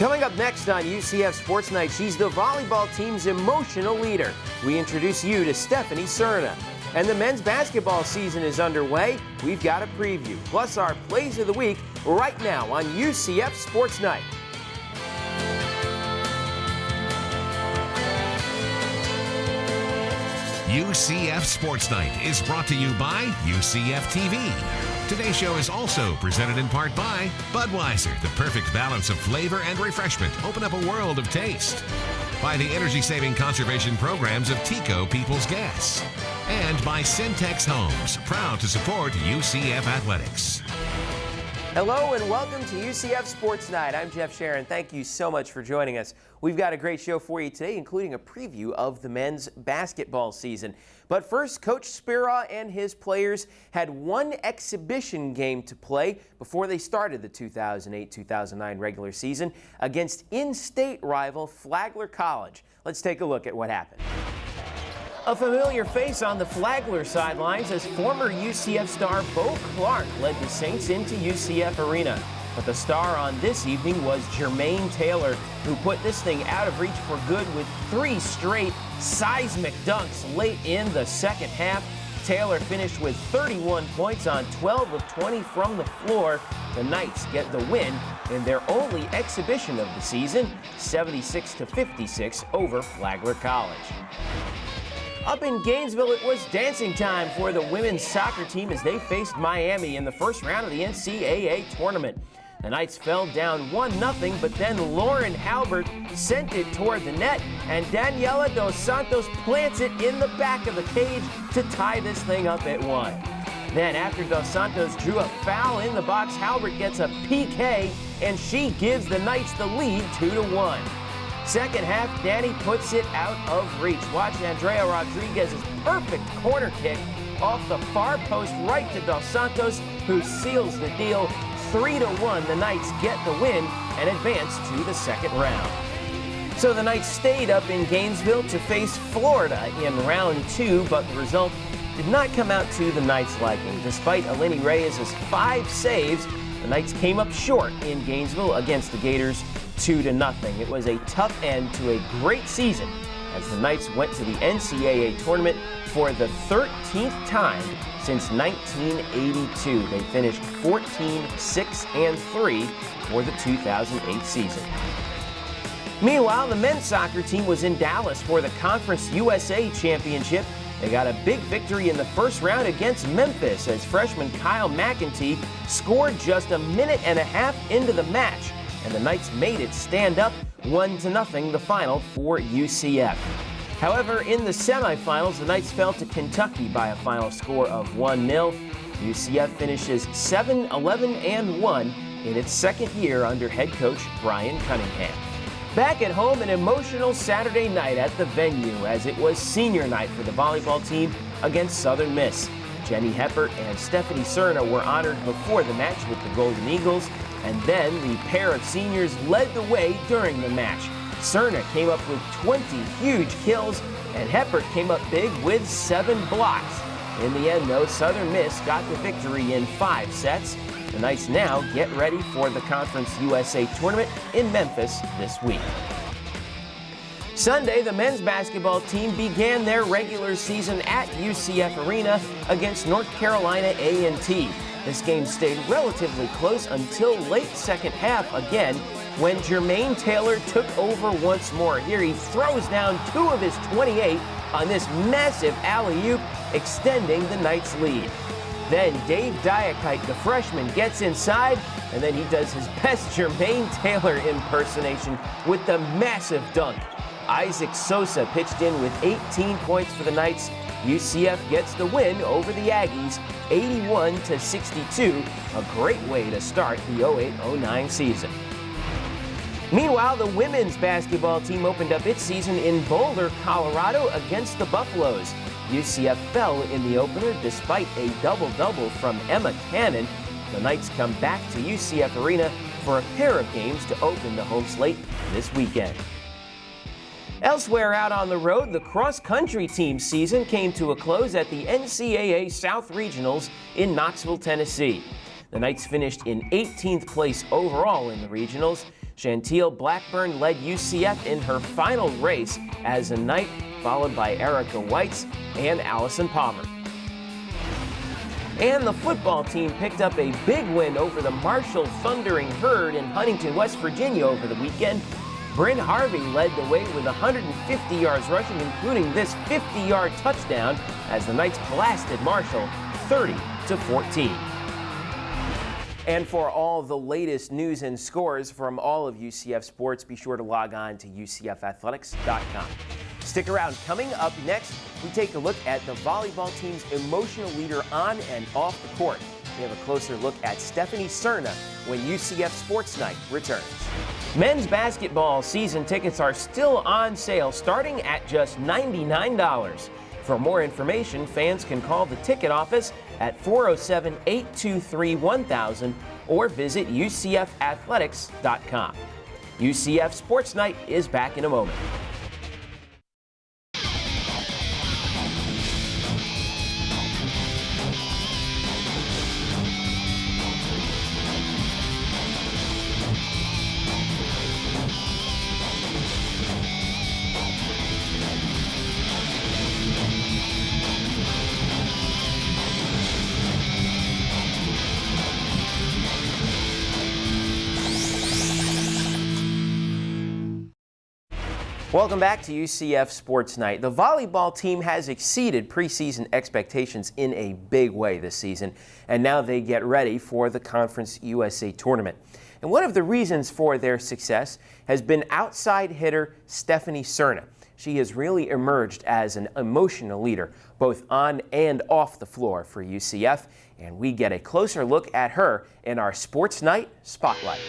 Coming up next on UCF Sports Night, she's the volleyball team's emotional leader. We introduce you to Stephanie Cerna. And the men's basketball season is underway. We've got a preview, plus our plays of the week right now on UCF Sports Night. UCF Sports Night is brought to you by UCF TV. Today's show is also presented in part by Budweiser, the perfect balance of flavor and refreshment. Open up a world of taste. By the energy-saving conservation programs of Tico Peoples Gas. And by Syntex Homes, proud to support UCF Athletics. Hello and welcome to UCF Sports Night. I'm Jeff Sharon. Thank you so much for joining us. We've got a great show for you today, including a preview of the men's basketball season. But first, Coach Speraw and his players had one exhibition game to play before they started the 2008-2009 regular season against in-state rival Flagler College. Let's take a look at what happened. A familiar face on the Flagler sidelines as former UCF star Bo Clark led the Saints into UCF Arena. But the star on this evening was Jermaine Taylor, who put this thing out of reach for good with 3 straight seismic dunks late in the second half. Taylor finished with 31 points on 12 of 20 from the floor. The Knights get the win in their only exhibition of the season, 76-56 over Flagler College. Up in Gainesville, it was dancing time for the women's soccer team as they faced Miami in the first round of the NCAA tournament. The Knights fell down 1-0, but then Lauren Halbert sent it toward the net, and Daniela Dos Santos plants it in the back of the cage to tie this thing up at 1. Then after Dos Santos drew a foul in the box, Halbert gets a PK, and she gives the Knights the lead 2-1. Second half, Danny puts it out of reach. Watch Andrea Rodriguez's perfect corner kick off the far post right to Dos Santos, who seals the deal. 3-1, the Knights get the win and advance to the second round. So the Knights stayed up in Gainesville to face Florida in round 2, but the result did not come out to the Knights' liking. Despite Eleni Reyes' 5 saves, the Knights came up short in Gainesville against the Gators 2-0. It was a tough end to a great season as the Knights went to the NCAA tournament for the 13th time since 1982. They finished 14-6-3 for the 2008 season. Meanwhile, the men's soccer team was in Dallas for the Conference USA Championship. They got a big victory in the first round against Memphis as freshman Kyle McEntee scored just a minute and a half into the match, and the Knights made it stand up 1-0 the final for UCF. However, in the semifinals, the Knights fell to Kentucky by a final score of 1-0. UCF finishes 7-11-1 in its second year under head coach Brian Cunningham. Back at home, an emotional Saturday night at the venue as it was senior night for the volleyball team against Southern Miss. Jenny Heppert and Stephanie Cerna were honored before the match with the Golden Eagles, and then the pair of seniors led the way during the match. Cerna came up with 20 huge kills, and Heppert came up big with 7 blocks. In the end, though, Southern Miss got the victory in 5 sets. The Knights now get ready for the Conference USA tournament in Memphis this week. Sunday, the men's basketball team began their regular season at UCF Arena against North Carolina A&T. This game stayed relatively close until late second half again when Jermaine Taylor took over once more. Here he throws down 2 of his 28 on this massive alley-oop, extending the Knights' lead. Then Dave Diakite, the freshman, gets inside, and then he does his best Jermaine Taylor impersonation with the massive dunk. Isaac Sosa pitched in with 18 points for the Knights. UCF gets the win over the Aggies, 81-62, a great way to start the 08-09 season. Meanwhile, the women's basketball team opened up its season in Boulder, Colorado against the Buffaloes. UCF fell in the opener despite a double-double from Emma Cannon. The Knights come back to UCF Arena for a pair of games to open the home slate this weekend. Elsewhere out on the road, the cross-country team season came to a close at the NCAA South Regionals in Knoxville, Tennessee. The Knights finished in 18th place overall in the regionals. Chantel Blackburn led UCF in her final race as a Knight, followed by Erica Weitz and Allison Palmer. And the football team picked up a big win over the Marshall Thundering Herd in Huntington, West Virginia over the weekend. Bryn Harvey led the way with 150 yards rushing, including this 50-yard touchdown as the Knights blasted Marshall 30-14. And for all the latest news and scores from all of UCF sports, be sure to log on to UCFathletics.com. Stick around. Coming up next, we take a look at the volleyball team's emotional leader on and off the court. We have a closer look at Stephanie Cerna when UCF Sports Night returns. Men's basketball season tickets are still on sale, starting at just $99. For more information, fans can call the ticket office at 407-823-1000 or visit UCFathletics.com. UCF Sports Night is back in a moment. Welcome back to UCF Sports Night. The volleyball team has exceeded preseason expectations in a big way this season, and now they get ready for the Conference USA tournament. And one of the reasons for their success has been outside hitter Stephanie Cerna. She has really emerged as an emotional leader, both on and off the floor for UCF, and we get a closer look at her in our Sports Night Spotlight.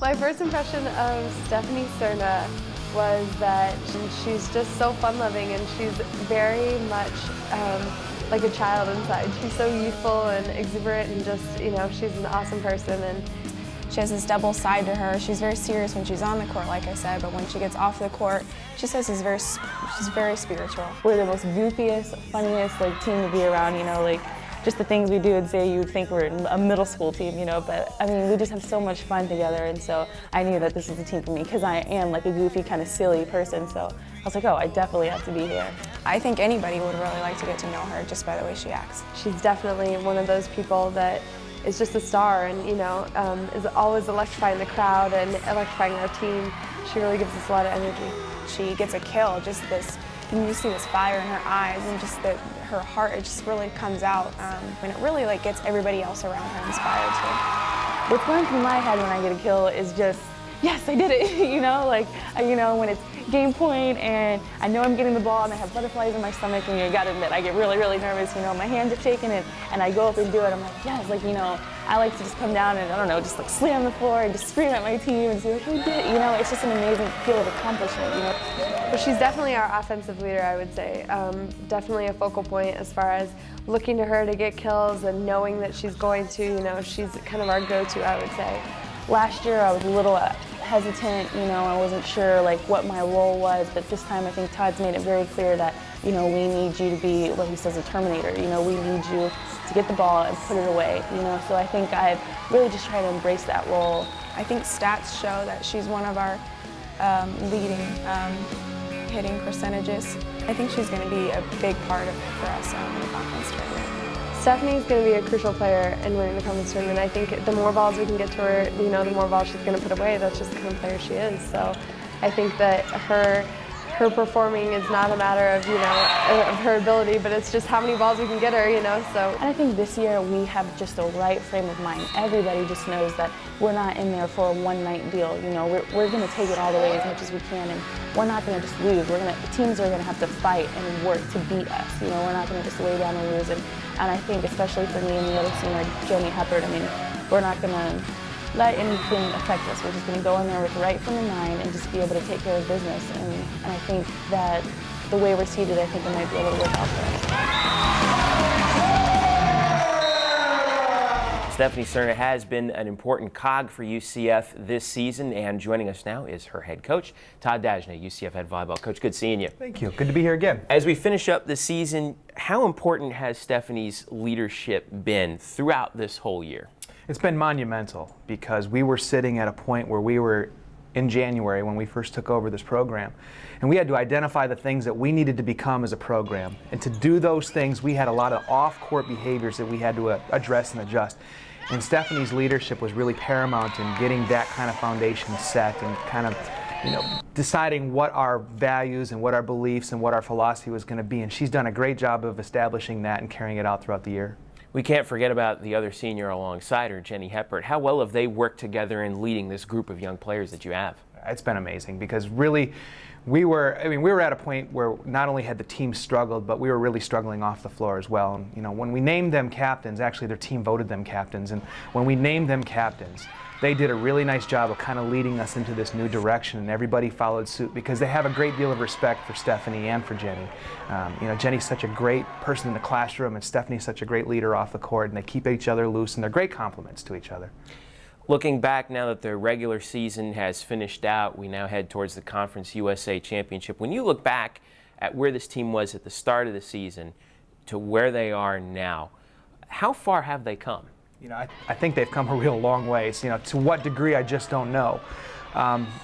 My first impression of Stephanie Cerna was that she's just so fun-loving, and she's very much like a child inside. She's so youthful and exuberant, and just, she's an awesome person. And she has this double side to her. She's very serious when she's on the court, like I said, but when she gets off the court, she says she's very spiritual. We're the most goofiest, funniest team to be around, just the things we do and say, you'd think we're a middle school team, but I mean, we just have so much fun together, and so I knew that this was the team for me because I am like a goofy, kind of silly person, so I was like, oh, I definitely have to be here. I think anybody would really like to get to know her just by the way she acts. She's definitely one of those people that is just a star, and is always electrifying the crowd and electrifying our team. She really gives us a lot of energy. She gets a kill, just this, you see this fire in her eyes, and just that her heart, it just really comes out, and it really gets everybody else around her inspired too. What's going through my head when I get a kill is just, yes, I did it, when it's game point and I know I'm getting the ball and I have butterflies in my stomach, and you gotta admit, I get really, really nervous, my hands are shaking, and I go up and do it. I'm like, yes, I like to just come down and, I don't know, just slam on the floor and just scream at my team and say, we did it, it's just an amazing feel of accomplishment, But she's definitely our offensive leader, I would say. Definitely a focal point as far as looking to her to get kills and knowing that she's going to, she's kind of our go-to, I would say. Last year I was a little hesitant, I wasn't sure what my role was, but this time I think Todd's made it very clear that, we need you to be what he says, a terminator. We need you to get the ball and put it away, so I think I've really just tried to embrace that role. I think stats show that she's one of our leading hitting percentages. I think she's going to be a big part of it for us in the conference tournament. Stephanie's going to be a crucial player in winning the conference tournament. I think the more balls we can get to her, the more balls she's going to put away. That's just the kind of player she is. So I think that her performing is not a matter of, of her ability, but it's just how many balls we can get her, so. And I think this year we have just the right frame of mind. Everybody just knows that we're not in there for a one-night deal, we're going to take it all the way as much as we can, and we're not going to just lose. Teams are going to have to fight and work to beat us, we're not going to just lay down and lose. And I think especially for me and the other team, like Jenny Heppard, we're not going to let anything affect us. We're just going to go in there with the right frame of mind and just be able to take care of business. And I think that the way we're seated, I think it might be able to work out for us. Stephanie Cerna has been an important cog for UCF this season, and joining us now is her head coach, Todd Dagenais, UCF head volleyball coach. Good seeing you. Thank you. Good to be here again. As we finish up the season, how important has Stephanie's leadership been throughout this whole year? It's been monumental because we were sitting at a point where we were in January when we first took over this program, and we had to identify the things that we needed to become as a program. And to do those things, we had a lot of off-court behaviors that we had to address and adjust. And Stephanie's leadership was really paramount in getting that kind of foundation set and kind of, deciding what our values and what our beliefs and what our philosophy was going to be. And she's done a great job of establishing that and carrying it out throughout the year. We can't forget about the other senior alongside her, Jenny Heppert. How well have they worked together in leading this group of young players that you have? It's been amazing because really we were at a point where not only had the team struggled, but we were really struggling off the floor as well. And, when we named them captains, actually their team voted them captains, and when we named them captains, they did a really nice job of kind of leading us into this new direction, and everybody followed suit because they have a great deal of respect for Stephanie and for Jenny. Jenny's such a great person in the classroom, and Stephanie's such a great leader off the court, and they keep each other loose, and they're great compliments to each other. Looking back now that the regular season has finished out, we now head towards the Conference USA Championship. When you look back at where this team was at the start of the season to where they are now, how far have they come? I think they've come a real long ways. To what degree, I just don't know.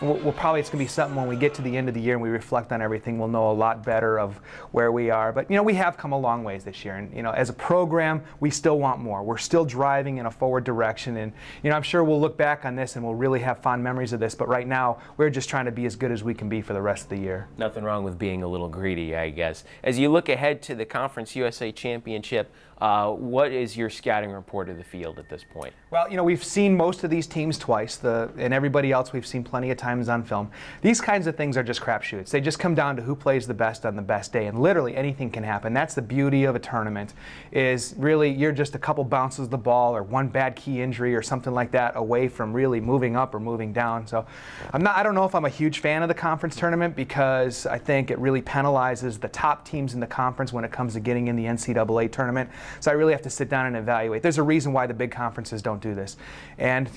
We'll probably, it's going to be something when we get to the end of the year and we reflect on everything, we'll know a lot better of where we are. But, we have come a long ways this year. And, as a program, we still want more. We're still driving in a forward direction. And, I'm sure we'll look back on this and we'll really have fond memories of this. But right now, we're just trying to be as good as we can be for the rest of the year. Nothing wrong with being a little greedy, I guess. As you look ahead to the Conference USA Championship, what is your scouting report of the field at this point? Well, we've seen most of these teams twice, and everybody else we've seen plenty of times on film. These kinds of things are just crapshoots. They just come down to who plays the best on the best day, and literally anything can happen. That's the beauty of a tournament, is really you're just a couple bounces of the ball or one bad key injury or something like that away from really moving up or moving down. So I don't know if I'm a huge fan of the conference tournament because I think it really penalizes the top teams in the conference when it comes to getting in the NCAA tournament. So I really have to sit down and evaluate. There's a reason why the big conferences don't do this. And,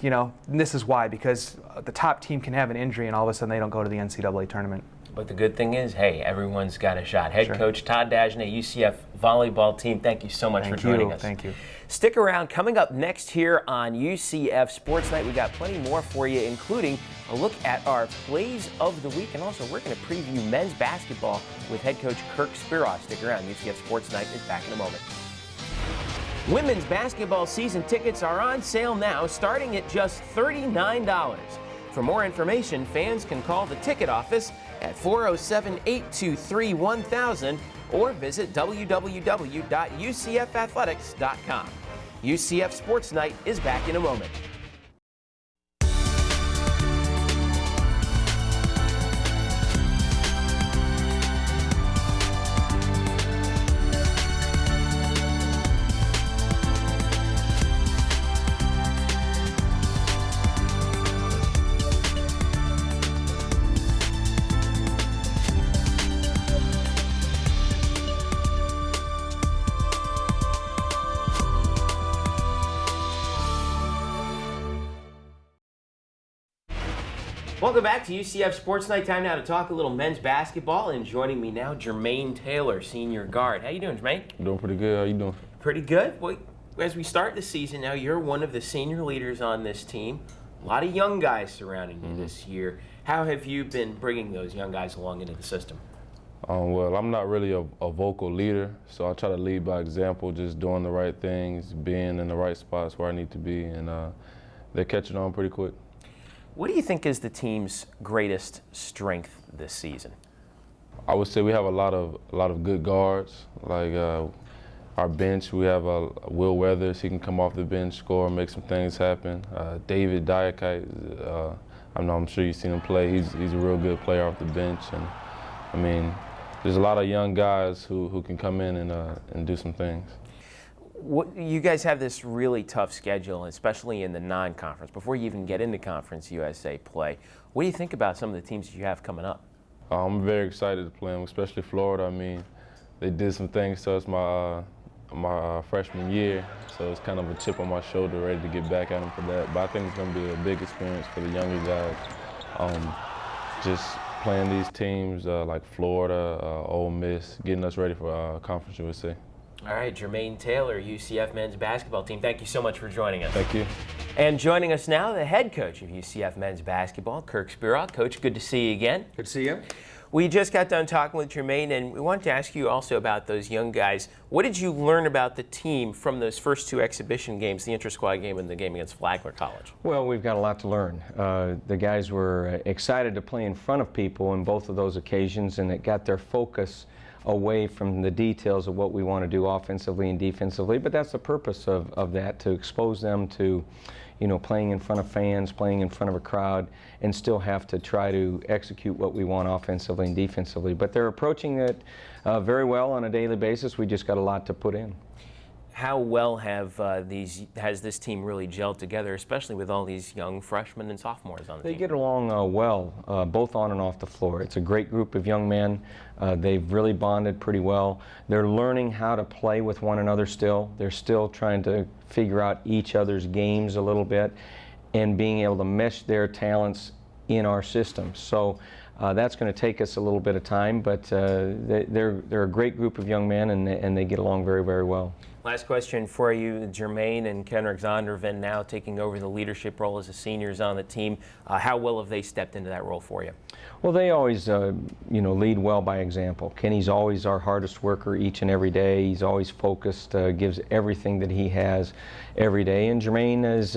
this is why, because the top team can have an injury and all of a sudden they don't go to the NCAA tournament. But the good thing is, hey, everyone's got a shot. Head coach Todd Dagenais, UCF volleyball team, thank you so much for joining us. Thank you. Stick around. Coming up next here on UCF Sports Night, we got plenty more for you, including a look at our plays of the week, and also we're going to preview men's basketball with head coach Kirk Speraw. Stick around. UCF Sports Night is back in a moment. Women's basketball season tickets are on sale now, starting at just $39. For more information, fans can call the ticket office at 407-823-1000 or visit www.ucfathletics.com. UCF Sports Night is back in a moment. Welcome back to UCF Sports Night. Time now to talk a little men's basketball, and joining me now, Jermaine Taylor, senior guard. How you doing, Jermaine? Doing pretty good. How you doing? Pretty good. Well, as we start the season now, you're one of the senior leaders on this team. A lot of young guys surrounding you this year. How have you been bringing those young guys along into the system? Well, I'm not really a vocal leader, so I try to lead by example, just doing the right things, being in the right spots where I need to be, and they're catching on pretty quick. What do you think is the team's greatest strength this season? I would say we have a lot of good guards. Like our bench, we have Will Weathers. He can come off the bench, score, make some things happen. David Diakite, I'm sure you've seen him play. He's a real good player off the bench, and I mean, there's a lot of young guys who can come in and do some things. You guys have this really tough schedule, especially in the non-conference. Before you even get into Conference USA play, what do you think about some of the teams that you have coming up? I'm very excited to play them, especially Florida. I mean, they did some things to us my freshman year, so it's kind of a chip on my shoulder, ready to get back at them for that. But I think it's going to be a big experience for the younger guys. Just playing these teams like Florida, Ole Miss, getting us ready for Conference USA. All right, Jermaine Taylor, UCF men's basketball team, thank you so much for joining us. Thank you. And joining us now, the head coach of UCF men's basketball, Kirk Speraw. Coach, good to see you again. Good to see you. We just got done talking with Jermaine, and we wanted to ask you also about those young guys. What did you learn about the team from those first two exhibition games, the inter-squad game and the game against Flagler College? Well, we've got a lot to learn. The guys were excited to play in front of people in both of those occasions, and it got their focus away from the details of what we want to do offensively and defensively. But that's the purpose of that, to expose them to, you know, playing in front of fans, playing in front of a crowd, and still have to try to execute what we want offensively and defensively. But they're approaching it very well on a daily basis. We just got a lot to put in. How well has this team really gelled together, especially with all these young freshmen and sophomores on the team? They get along well, both on and off the floor. It's a great group of young men. They've really bonded pretty well. They're learning how to play with one another still. They're still trying to figure out each other's games a little bit and being able to mesh their talents in our system. So that's going to take us a little bit of time, but they're a great group of young men, and they get along very, very well. Last question for you, Jermaine and Kenrick Zondervan now taking over the leadership role as the seniors on the team. How well have they stepped into that role for you? Well, they always, lead well by example. Kenny's always our hardest worker each and every day. He's always focused, gives everything that he has every day. And Jermaine is,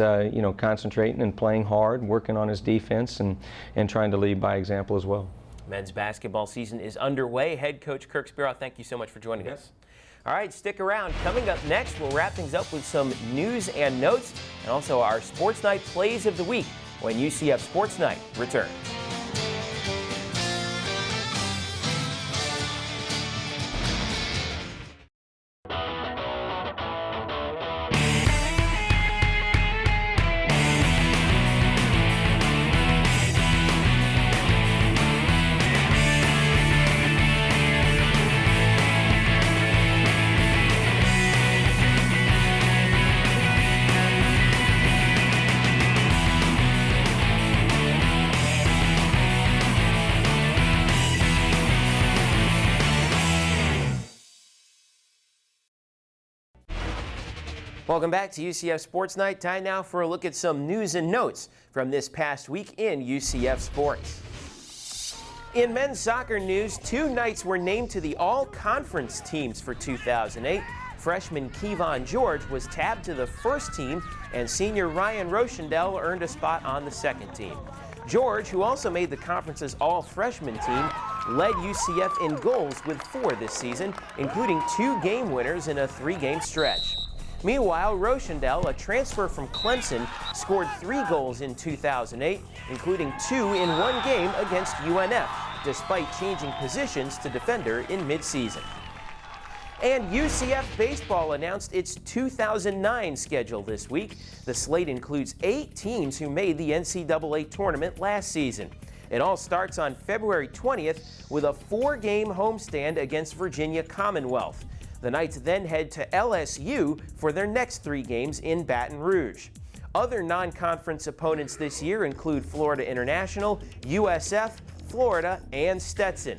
concentrating and playing hard, working on his defense, and trying to lead by example as well. Men's basketball season is underway. Head coach Kirk Speraw, thank you so much for joining us. All right, stick around. Coming up next, we'll wrap things up with some news and notes, and also our Sports Night Plays of the Week when UCF Sports Night returns. Welcome back to UCF Sports Night. Time now for a look at some news and notes from this past week in UCF sports. In men's soccer news, two Knights were named to the all-conference teams for 2008. Freshman Kevon George was tabbed to the first team, and senior Ryan Rochendale earned a spot on the second team. George, who also made the conference's all-freshman team, led UCF in goals with 4 this season, including 2 game winners in a 3-game stretch. Meanwhile, Rochendale, a transfer from Clemson, scored 3 goals in 2008, including 2 in 1 game against UNF, despite changing positions to defender in midseason. And UCF baseball announced its 2009 schedule this week. The slate includes 8 teams who made the NCAA tournament last season. It all starts on February 20th with a 4-game homestand against Virginia Commonwealth. The Knights then head to LSU for their next 3 games in Baton Rouge. Other non-conference opponents this year include Florida International, USF, Florida, and Stetson.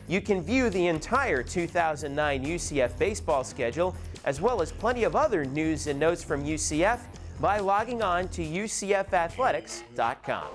You can view the entire 2009 UCF baseball schedule, as well as plenty of other news and notes from UCF, by logging on to UCFathletics.com.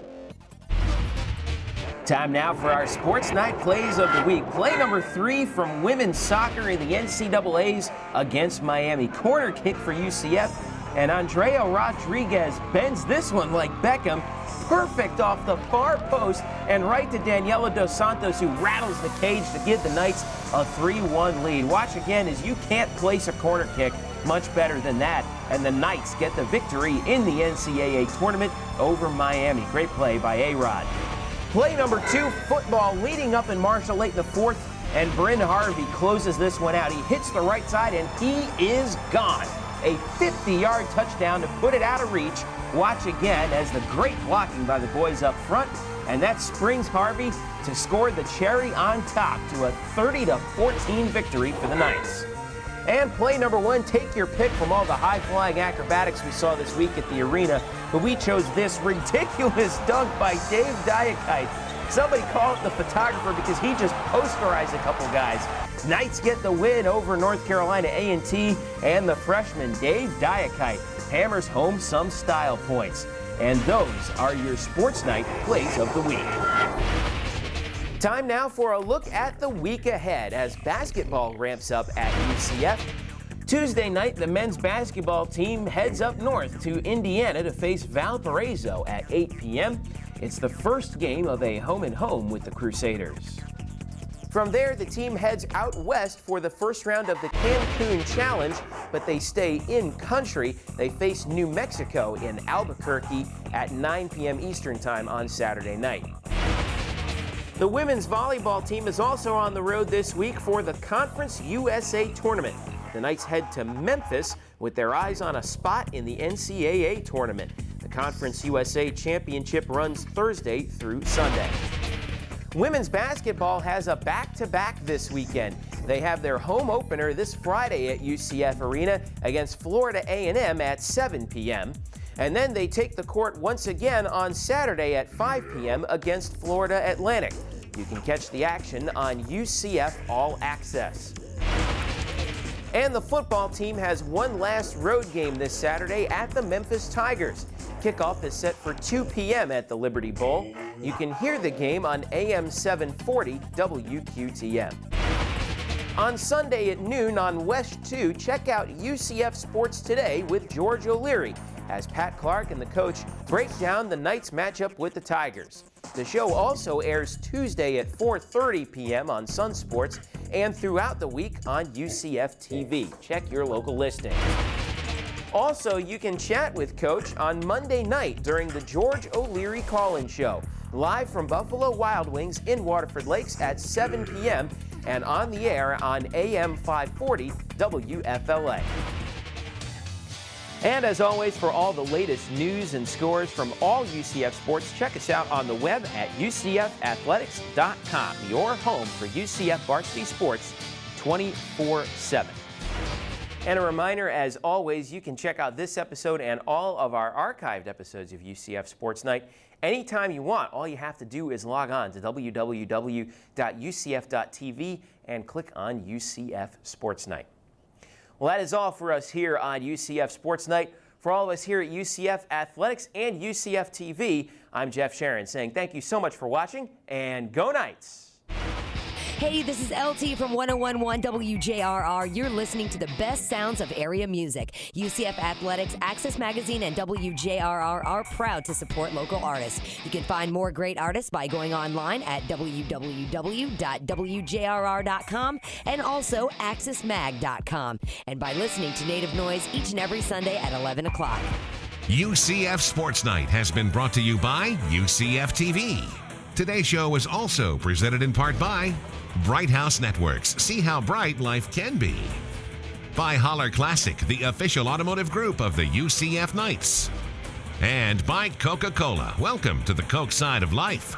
Time now for our Sports Night Plays of the Week. Play number 3 from women's soccer in the NCAAs against Miami. Corner kick for UCF, and Andrea Rodriguez bends this one like Beckham. Perfect off the far post and right to Daniela Dos Santos, who rattles the cage to give the Knights a 3-1 lead. Watch again as you can't place a corner kick much better than that, and the Knights get the victory in the NCAA tournament over Miami. Great play by A-Rod. Play number 2, football, leading up in Marshall late in the 4th, and Bryn Harvey closes this one out. He hits the right side, and he is gone. A 50-yard touchdown to put it out of reach. Watch again as the great blocking by the boys up front, and that springs Harvey to score the cherry on top to a 30-14 victory for the Knights. And play number 1, take your pick from all the high-flying acrobatics we saw this week at the arena. But we chose this ridiculous dunk by Dave Diakite. Somebody call up the photographer because he just posterized a couple guys. Knights get the win over North Carolina A&T, and the freshman Dave Diakite hammers home some style points. And those are your Sports Night plays of the week. Time now for a look at the week ahead as basketball ramps up at UCF. Tuesday night, the men's basketball team heads up north to Indiana to face Valparaiso at 8 p.m. It's the first game of a home-and-home with the Crusaders. From there, the team heads out west for the first round of the Cancun Challenge, but they stay in country. They face New Mexico in Albuquerque at 9 p.m. Eastern Time on Saturday night. The women's volleyball team is also on the road this week for the Conference USA Tournament. The Knights head to Memphis with their eyes on a spot in the NCAA tournament. The Conference USA Championship runs Thursday through Sunday. Women's basketball has a back-to-back this weekend. They have their home opener this Friday at UCF Arena against Florida A&M at 7 p.m. And then they take the court once again on Saturday at 5 p.m. against Florida Atlantic. You can catch the action on UCF All Access. And the football team has one last road game this Saturday at the Memphis Tigers. Kickoff is set for 2 p.m. at the Liberty Bowl. You can hear the game on AM 740 WQTM. On Sunday at noon on West 2, check out UCF Sports Today with George O'Leary as Pat Clark and the coach break down the Knights matchup with the Tigers. The show also airs Tuesday at 4:30 p.m. on Sun Sports and throughout the week on UCF TV. Check your local listing. Also, you can chat with Coach on Monday night during the George O'Leary Call-In Show, live from Buffalo Wild Wings in Waterford Lakes at 7 p.m. and on the air on AM 540 WFLA. And as always, for all the latest news and scores from all UCF sports, check us out on the web at UCFathletics.com, your home for UCF varsity sports 24/7. And a reminder, as always, you can check out this episode and all of our archived episodes of UCF Sports Night anytime you want. All you have to do is log on to www.ucf.tv and click on UCF Sports Night. Well, that is all for us here on UCF Sports Night. For all of us here at UCF Athletics and UCF TV, I'm Jeff Sharon saying thank you so much for watching, and go Knights! Hey, this is LT from 101.1 WJRR. You're listening to the best sounds of area music. UCF Athletics, Access Magazine, and WJRR are proud to support local artists. You can find more great artists by going online at www.wjrr.com and also accessmag.com, and by listening to Native Noise each and every Sunday at 11 o'clock. UCF Sports Night has been brought to you by UCF TV. Today's show is also presented in part by Bright House Networks. See how bright life can be. By Holler Classic, the official automotive group of the UCF Knights. And by Coca-Cola. Welcome to the Coke side of life.